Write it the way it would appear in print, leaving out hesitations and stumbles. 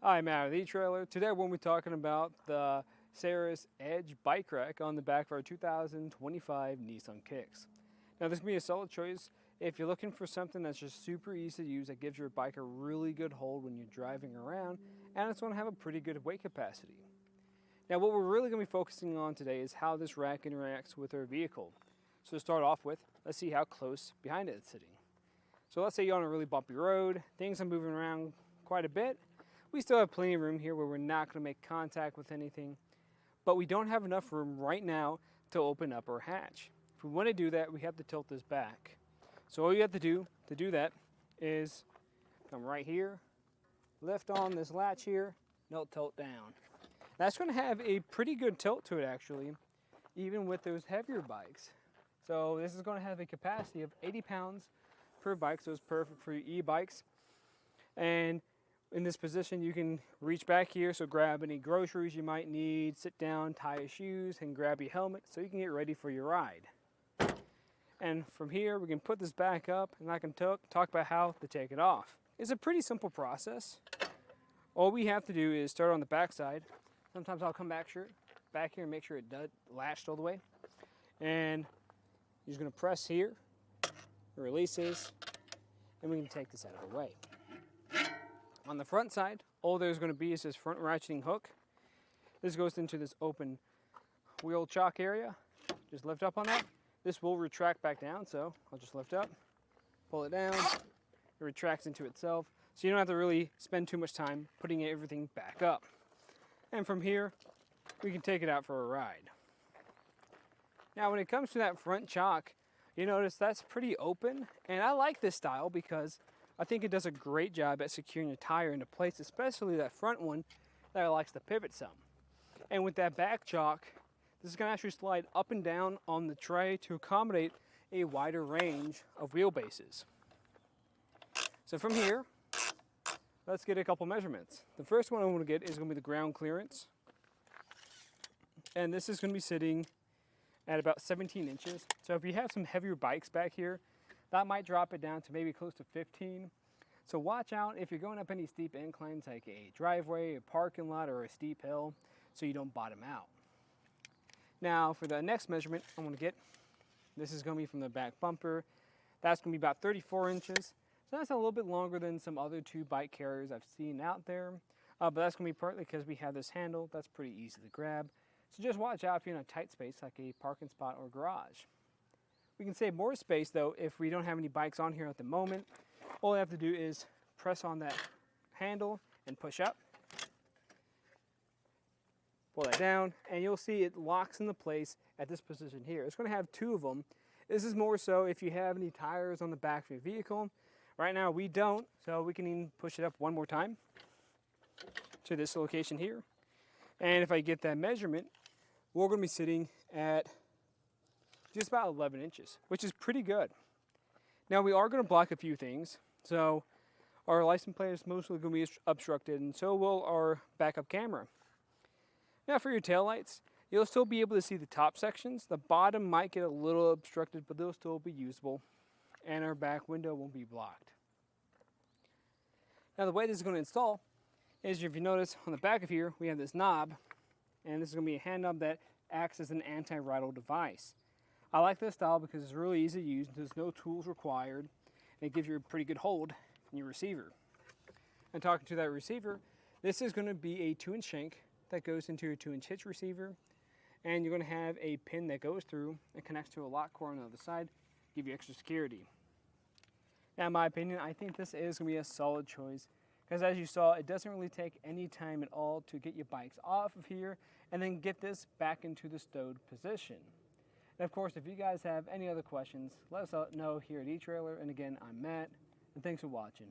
Hi, Matt with eTrailer. Today we're going to be talking about the Seris Edge Bike Rack on the back of our 2025 Nissan Kicks. Now this can be a solid choice if you're looking for something that's just super easy to use that gives your bike a really good hold when you're driving around, and it's going to have a pretty good weight capacity. Now what we're really going to be focusing on today is how this rack interacts with our vehicle. So to start off with, let's see how close behind it it's sitting. So let's say you're on a really bumpy road, things are moving around quite a bit. We still have plenty of room here where we're not going to make contact with anything, but we don't have enough room right now to open up our hatch. If we want to do that, we have to tilt this back. So all you have to do that is come right here, lift on this latch here, and it'll tilt down. That's going to have a pretty good tilt to it actually, even with those heavier bikes. So this is going to have a capacity of 80 pounds per bike, so it's perfect for your e-bikes. And in this position, you can reach back here, so grab any groceries you might need, sit down, tie your shoes, and grab your helmet so you can get ready for your ride. And from here, we can put this back up, and I can talk about how to take it off. It's a pretty simple process. All we have to do is start on the back side. Sometimes I'll come back here and make sure it does latched all the way. And you're just going to press here, it releases, and we can take this out of the way. On the front side, all there's going to be is this front ratcheting hook. This goes into this open wheel chock area. Just lift up on that. This will retract back down, so I'll just lift up, pull it down, it retracts into itself, so you don't have to really spend too much time putting everything back up. And from here, we can take it out for a ride. Now when it comes to that front chock, you notice that's pretty open, and I like this style because I think it does a great job at securing your tire into place, especially that front one that likes to pivot some. And with that back chock, this is going to actually slide up and down on the tray to accommodate a wider range of wheelbases. So from here, let's get a couple measurements. The first one I want to get is going to be the ground clearance. And this is going to be sitting at about 17 inches. So if you have some heavier bikes back here, that might drop it down to maybe close to 15. So watch out if you're going up any steep inclines like a driveway, a parking lot, or a steep hill so you don't bottom out. Now for the next measurement I'm going to get, this is going to be from the back bumper. That's going to be about 34 inches. So that's a little bit longer than some other two bike carriers I've seen out there. But that's going to be partly because we have this handle that's pretty easy to grab. So just watch out if you're in a tight space like a parking spot or garage. We can save more space though if we don't have any bikes on here at the moment. All I have to do is press on that handle and push up. Pull that down, and you'll see it locks into place at this position here. It's going to have two of them. This is more so if you have any tires on the back of your vehicle. Right now we don't, so we can even push it up one more time to this location here. And if I get that measurement, we're going to be sitting at just about 11 inches, which is pretty good. Now we are going to block a few things. So our license plate is mostly going to be obstructed, and so will our backup camera. Now for your taillights, you'll still be able to see the top sections. The bottom might get a little obstructed, but they'll still be usable, and our back window won't be blocked. Now the way this is going to install is, if you notice on the back of here, we have this knob, and this is going to be a hand knob that acts as an anti-rattle device. I like this style because it's really easy to use. There's no tools required, and it gives you a pretty good hold in your receiver. And talking to that receiver, this is going to be a 2-inch shank that goes into your 2-inch hitch receiver, and you're going to have a pin that goes through and connects to a lock core on the other side, give you extra security. Now in my opinion, I think this is going to be a solid choice because, as you saw, it doesn't really take any time at all to get your bikes off of here and then get this back into the stowed position. And of course, if you guys have any other questions, let us know here at eTrailer. And again, I'm Matt, and thanks for watching.